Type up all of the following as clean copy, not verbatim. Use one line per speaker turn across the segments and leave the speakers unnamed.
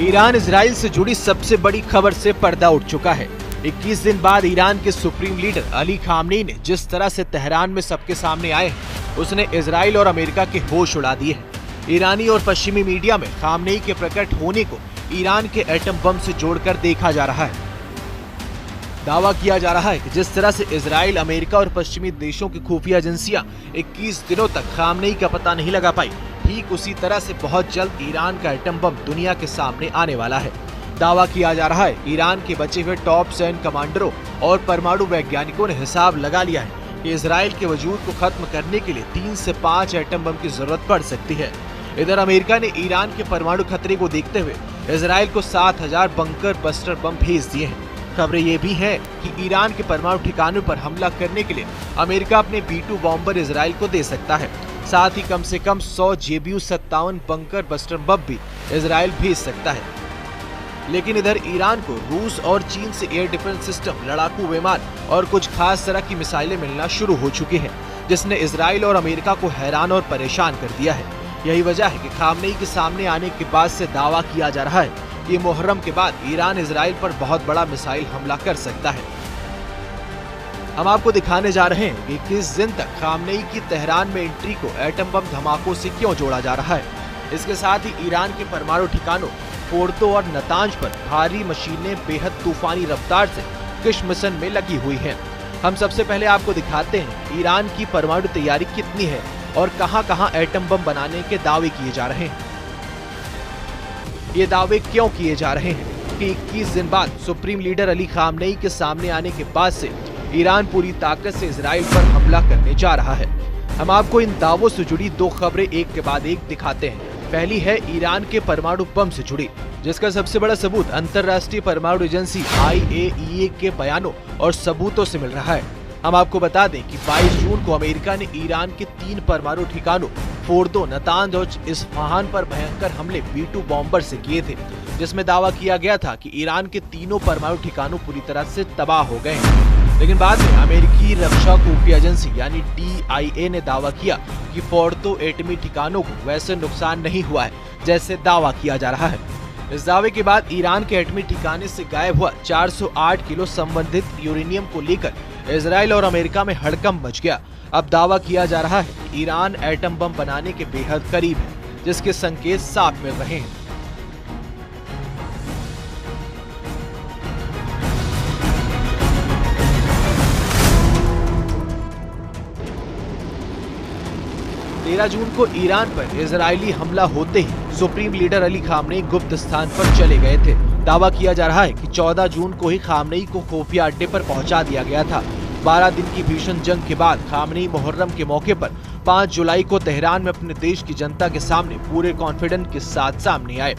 Iran Israel से जुड़ी सबसे बड़ी खबर से पर्दा उठ चुका है। 21 दिन बाद ईरान के सुप्रीम लीडर अली खामनेई ने जिस तरह से तेहरान में सबके सामने आए हैं, उसने इजराइल और अमेरिका के होश उड़ा दिए हैं। ईरानी और पश्चिमी मीडिया में खामनेई के प्रकट होने को ईरान के एटम बम से जोड़कर देखा जा रहा है। दावा किया जा रहा है कि जिस तरह से इजराइल, अमेरिका और पश्चिमी देशों की खुफिया एजेंसियां 21 दिनों तक खामनेई का पता नहीं लगा पाई, ठीक उसी तरह से बहुत जल्द ईरान का एटम बम दुनिया के सामने आने वाला है। दावा किया जा रहा है ईरान के बचे हुए टॉप सैन्य कमांडरों और परमाणु वैज्ञानिकों ने हिसाब लगा लिया है कि इजराइल के वजूद को खत्म करने के लिए 3 से 5 एटम बम की जरूरत पड़ सकती है। इधर अमेरिका ने ईरान के परमाणु खतरे को देखते हुए इजराइल को 7000 बंकर बस्टर बम भेज दिए हैं। खबरें ये भी हैं कि ईरान के परमाणु ठिकानों पर हमला करने के लिए अमेरिका अपने B-2 बॉम्बर इजराइल को दे सकता है। साथ ही कम से कम 100 JBU-57 बंकर बस्टर बम भी इजराइल भेज सकता है। लेकिन इधर ईरान को रूस और चीन से एयर डिफेंस सिस्टम, लड़ाकू विमान और कुछ खास तरह की मिसाइलें मिलना शुरू हो चुकी हैं, जिसने इजराइल और अमेरिका को हैरान और परेशान कर दिया है। यही वजह है कि खामनेई के सामने आने के बाद से दावा किया जा रहा है कि मुहर्रम के बाद ईरान इजराइल पर बहुत बड़ा मिसाइल हमला कर सकता है। हम आपको दिखाने जा रहे हैं कि किस दिन तक खामनेई की तेहरान में एंट्री को एटम बम धमाकों से क्यों जोड़ा जा रहा है। इसके साथ ही ईरान के परमाणु ठिकानों फोर्दो और नतांज पर भारी मशीनें बेहद तूफानी रफ्तार से किस मिशन में लगी हुई हैं। हम सबसे पहले आपको दिखाते हैं ईरान की परमाणु तैयारी कितनी है और कहां-कहां एटम बम बनाने के दावे किए जा रहे हैं। ये दावे क्यों किए जा रहे हैं कि 21 दिन बाद सुप्रीम लीडर अली खामनेई के सामने आने के बाद से ईरान पूरी ताकत से इजराइल पर हमला करने जा रहा है। हम आपको इन दावों से जुड़ी 2 खबरें एक के बाद एक दिखाते हैं। पहली है ईरान के परमाणु बम से जुड़ी, जिसका सबसे बड़ा सबूत अंतर्राष्ट्रीय परमाणु एजेंसी IAEA के बयानों और सबूतों से मिल रहा है। हम आपको बता दें कि 22 जून को अमेरिका ने ईरान के 3 परमाणु ठिकानों फोर्दो, नतांज और इस्फहान पर भयंकर हमले B-2 बॉम्बर से किए थे, जिसमें दावा किया गया था कि ईरान के तीनों परमाणु ठिकानों पूरी तरह से तबाह हो गए हैं। लेकिन बाद में अमेरिकी रक्षा खुफिया एजेंसी यानी DIA ने दावा किया कि फोर्दो एटमी ठिकानों को वैसे नुकसान नहीं हुआ है जैसे दावा किया जा रहा है। इस दावे के बाद ईरान के एटमी ठिकाने से गायब हुआ 408 किलो संबंधित यूरेनियम को लेकर इजराइल और अमेरिका में हड़कंप मच गया। अब दावा किया जा रहा है कि ईरान एटम बम बनाने के बेहद करीब है, जिसके संकेत साफ मिल रहे हैं। जून को ईरान पर इजरायली हमला होते ही सुप्रीम लीडर अली खामनेई गुप्त स्थान पर चले गए थे। दावा किया जा रहा है कि 14 जून को ही खामनेई को खुफिया अड्डे पर पहुंचा दिया गया था। 12 दिन की भीषण जंग के बाद खामनेई मुहर्रम के मौके पर 5 जुलाई को तेहरान में अपने देश की जनता के सामने पूरे कॉन्फिडेंस के साथ सामने आए।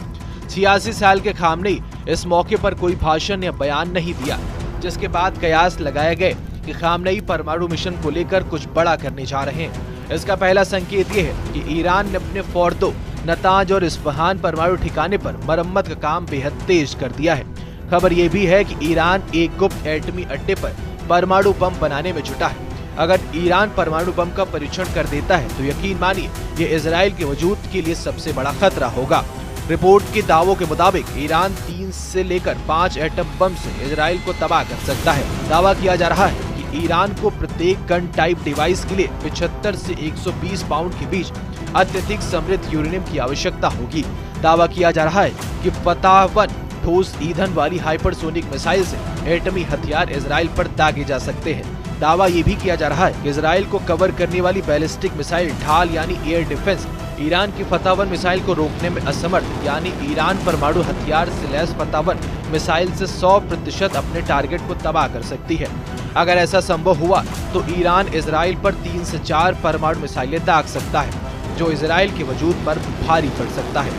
86 साल के खामनेई इस मौके पर कोई भाषण या बयान नहीं दिया, जिसके बाद कयास लगाए गए कि खामनेई परमाणु मिशन को लेकर कुछ बड़ा करने जा रहे हैं। इसका पहला संकेत ये है कि ईरान ने अपने फोर्दो, नतांज और इस्फहान परमाणु ठिकाने पर मरम्मत का काम बेहद तेज कर दिया है। खबर ये भी है कि ईरान एक गुप्त एटमी अड्डे पर परमाणु बम बनाने में जुटा है। अगर ईरान परमाणु बम का परीक्षण कर देता है तो यकीन मानिए ये इजराइल के वजूद के लिए सबसे बड़ा खतरा होगा। रिपोर्ट के दावों के मुताबिक ईरान 3 से लेकर 5 एटम बम से इजराइल को तबाह कर सकता है। दावा किया जा रहा है कि ईरान को प्रत्येक गन टाइप डिवाइस के लिए 75 से 120 पाउंड के बीच अत्यधिक समृद्ध यूरेनियम की आवश्यकता होगी। दावा किया जा रहा है कि फतह 1 ठोस ईंधन वाली हाइपरसोनिक मिसाइल से एटमी हथियार इजराइल पर दागे जा सकते हैं। दावा ये भी किया जा रहा है कि इजराइल को कवर करने वाली बैलिस्टिक मिसाइल ढाल यानी एयर डिफेंस ईरान की फतह 1 मिसाइल को रोकने में असमर्थ, यानी ईरान परमाणु हथियार से लैस फतह 1 मिसाइल से 100% अपने टारगेट को तबाह कर सकती है। अगर ऐसा संभव हुआ तो ईरान इजराइल पर 3 से 4 परमाणु मिसाइलें दाग सकता है, जो इजराइल के वजूद पर भारी पड़ सकता है।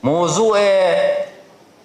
मौजूद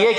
1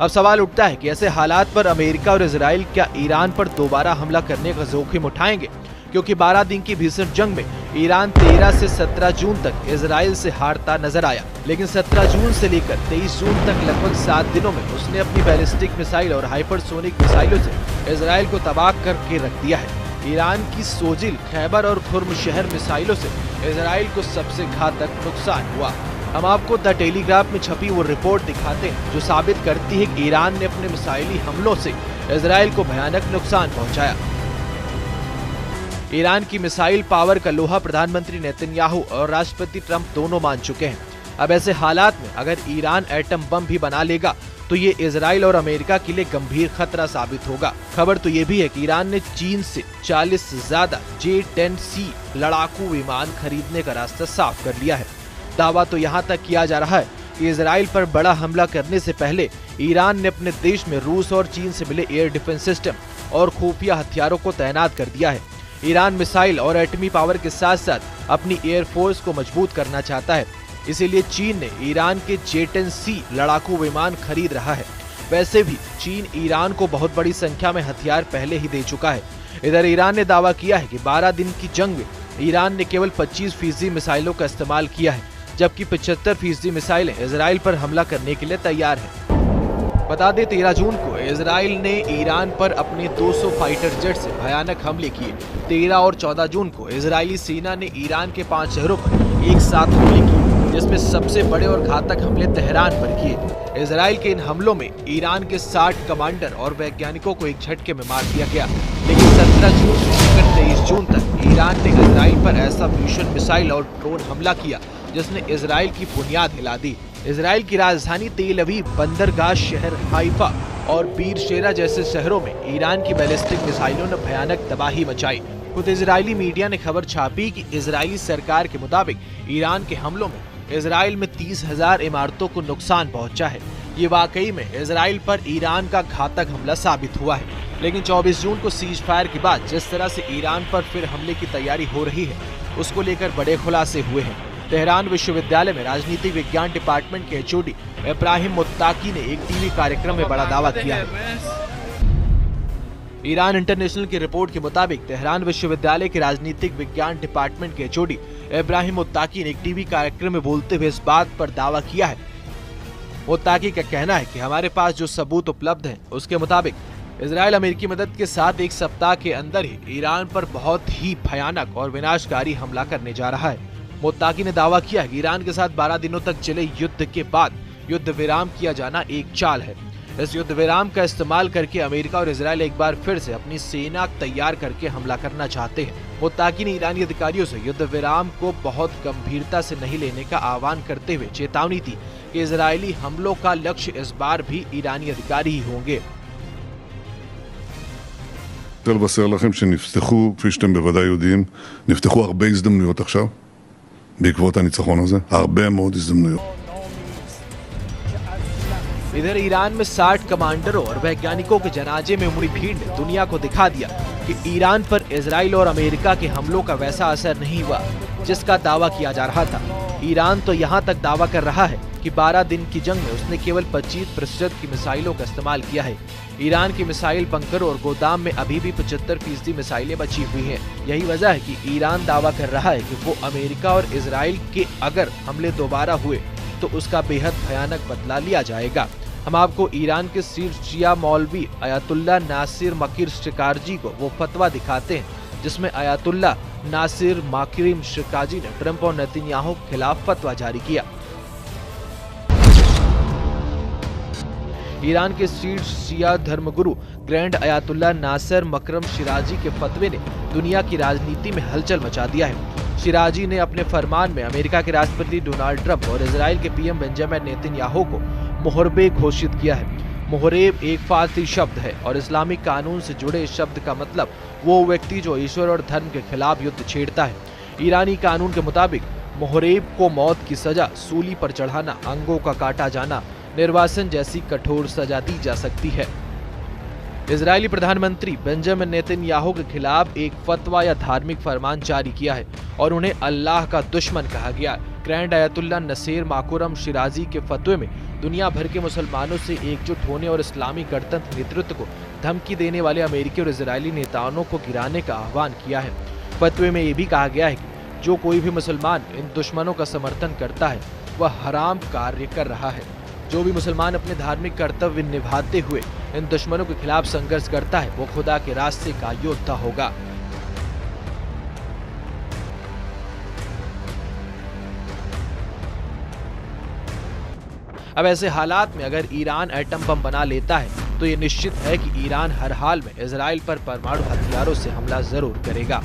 अब सवाल उठता है कि ऐसे हालात पर अमेरिका और इजराइल क्या ईरान पर दोबारा हमला करने का जोखिम उठाएंगे, क्योंकि 12 दिन की भीषण जंग में ईरान 13 से 17 जून तक इजराइल से हारता नजर आया, लेकिन 17 जून से लेकर 23 जून तक लगभग 7 दिनों में उसने अपनी बैलिस्टिक मिसाइल और हाइपरसोनिक मिसाइलों से इजराइल को तबाह करके रख दिया है। ईरान की सोजिल, खैबर और खुर्म शहर मिसाइलों से इजराइल को सबसे घातक नुकसान हुआ। हम आपको द टेलीग्राफ में छपी वो रिपोर्ट दिखाते हैं जो साबित करती है कि ईरान ने अपने मिसाइली हमलों से इजराइल को भयानक नुकसान पहुंचाया। ईरान की मिसाइल पावर का लोहा प्रधानमंत्री नेतन्याहू और राष्ट्रपति ट्रंप दोनों मान चुके हैं। अब ऐसे हालात में अगर ईरान एटम बम भी बना लेगा तो ये इजराइल और अमेरिका के लिए गंभीर खतरा साबित होगा। खबर तो ये भी है कि ईरान ने चीन से 40 से ज्यादा J-10C लड़ाकू विमान खरीदने का रास्ता साफ कर लिया है। दावा तो यहाँ तक किया जा रहा है कि इजराइल पर बड़ा हमला करने से पहले ईरान ने अपने देश में रूस और चीन से मिले एयर डिफेंस सिस्टम और खुफिया हथियारों को तैनात कर दिया है। ईरान मिसाइल और एटमी पावर के साथ साथ अपनी एयरफोर्स को मजबूत करना चाहता है, इसीलिए चीन ने ईरान के J-10C लड़ाकू विमान खरीद रहा है। वैसे भी चीन ईरान को बहुत बड़ी संख्या में हथियार पहले ही दे चुका है। इधर ईरान ने दावा किया है कि 12 दिन की जंग में ईरान ने केवल 25% मिसाइलों का इस्तेमाल किया है, जबकि 75% मिसाइलें इजराइल पर हमला करने के लिए तैयार हैं। बता दें 13 जून को इजराइल ने ईरान पर अपने 200 फाइटर जेट से भयानक हमले किए। 13 और 14 जून को इजरायली सेना ने ईरान के 5 शहरों पर एक साथ हमले किए, जिसमें सबसे बड़े और घातक हमले तेहरान पर किए। इजराइल के इन हमलों में ईरान के 60 कमांडर और वैज्ञानिकों को एक झटके में मार दिया गया, लेकिन 17 जून से लेकर 23 जून तक ईरान ने इजराइल पर ऐसा भीषण मिसाइल और ड्रोन हमला किया जिसने इजराइल की बुनियाद हिला दी। इजराइल की राजधानी तेल अवीव, बंदरगाह शहर हाइफा और बीरशेरा जैसे शहरों में ईरान की बैलिस्टिक मिसाइलों ने भयानक तबाही मचाई। खुद इजरायली मीडिया ने खबर छापी कि इजरायली सरकार के मुताबिक ईरान के हमलों में इजराइल में 30,000 इमारतों को नुकसान पहुंचा है। ये वाकई में इजराइल पर ईरान का घातक हमला साबित हुआ है, लेकिन 24 जून को सीज फायर के बाद जिस तरह से ईरान पर फिर हमले की तैयारी हो रही है, उसको लेकर बड़े खुलासे हुए हैं। तेहरान विश्वविद्यालय में राजनीतिक विज्ञान डिपार्टमेंट के HOD इब्राहिम मुत्ताकी ने एक टीवी कार्यक्रम में बड़ा दावा किया है। ईरान इंटरनेशनल की रिपोर्ट के मुताबिक तेहरान विश्वविद्यालय के राजनीतिक विज्ञान डिपार्टमेंट के HOD इब्राहिम मुत्ताकी ने एक टीवी कार्यक्रम में बोलते हुए इस बात पर दावा किया है। मुत्ताकी का कहना है कि हमारे पास जो सबूत उपलब्ध हैं, उसके मुताबिक इजराइल अमेरिकी मदद के साथ एक सप्ताह के अंदर ही ईरान पर बहुत ही भयानक और विनाशकारी हमला करने जा रहा है। मुत्ताकी ने दावा किया कि ईरान के साथ 12 दिनों तक चले युद्ध के बाद युद्ध विराम किया जाना एक चाल है। इस युद्ध विराम का इस्तेमाल करके अमेरिका और इजराइल एक बार फिर से अपनी सेना तैयार करके हमला करना चाहते हैं। मुत्ताकी ने ईरानी अधिकारियों से युद्ध विराम को बहुत गंभीरता से नहीं लेने का आह्वान करते हुए चेतावनी दी कि इजरायली हमलों का लक्ष्य इस बार भी ईरानी अधिकारी ही होंगे।
לבשר לכם שנפתחו, כפי שאתם בוודאי יודעים, נפתחו הרבה הזדמנויות עכשיו בעקבות הניצחון הזה, הרבה מאוד הזדמנויות.
इधर ईरान में 60 कमांडरों और वैज्ञानिकों के जनाजे में उमड़ी भीड़ ने दुनिया को दिखा दिया कि ईरान पर इजराइल और अमेरिका के हमलों का वैसा असर नहीं हुआ जिसका दावा किया जा रहा था। ईरान तो यहाँ तक दावा कर रहा है कि 12 दिन की जंग में उसने केवल 25% की मिसाइलों का इस्तेमाल किया है। ईरान की मिसाइल बंकरों और गोदाम में अभी भी 75% मिसाइलें बची हुई हैं। यही वजह है कि ईरान दावा कर रहा है कि वो अमेरिका और इजराइल के अगर हमले दोबारा हुए तो उसका बेहद भयानक बदला लिया जाएगा। हम आपको ईरान के शीर्ष शिया मौलवी अयातुल्ला नासिर मकीर शिकारजी को वो फतवा दिखाते हैं जिसमें अयातुल्ला नासिर मकीर शिकारजी ने ट्रंप और नेतन्याहू के खिलाफ फतवा जारी किया। ईरान के शीर्ष शिया धर्मगुरु ग्रैंड अयातुल्ला नासिर मकरम शिराजी के फतवे ने दुनिया की राजनीति में हलचल मचा दिया है। शिराजी ने अपने फरमान में अमेरिका के राष्ट्रपति डोनाल्ड ट्रंप और इजराइल के पीएम बेंजामिन नेतन्याहू को मुहरबे घोषित किया है। मुहरेब एक फारसी शब्द है और इस्लामिक कानून से जुड़े इस शब्द का मतलब वो व्यक्ति जो ईश्वर और धर्म के खिलाफ युद्ध छेड़ता है। ईरानी कानून के मुताबिक मुहरेब को मौत की सजा, सूली पर चढ़ाना, अंगों का काटा जाना, निर्वासन जैसी कठोर सजा दी जा सकती है। इजरायली प्रधानमंत्री बेंजामिन नेतन्याहू के खिलाफ एक फतवा या धार्मिक फरमान जारी किया है और उन्हें अल्लाह का दुश्मन कहा गया। ग्रैंड आयतुल्ला नसीर माकुरम शिराजी के फतवे में दुनिया भर के मुसलमानों से एकजुट होने और इस्लामी गणतंत्र नेतृत्व को धमकी देने वाले अमेरिकी और इजरायली नेताओं को गिराने का आह्वान किया है। फतवे में ये भी कहा गया है कि जो कोई भी मुसलमान इन दुश्मनों का समर्थन करता है वह हराम कार्य कर रहा है। जो भी मुसलमान अपने धार्मिक कर्तव्य निभाते हुए इन दुश्मनों के खिलाफ संघर्ष करता है वो खुदा के रास्ते का योद्धा होगा। अब ऐसे हालात में अगर ईरान एटम बम बना लेता है तो ये निश्चित है कि ईरान हर हाल में इजराइल पर परमाणु हथियारों से हमला जरूर करेगा।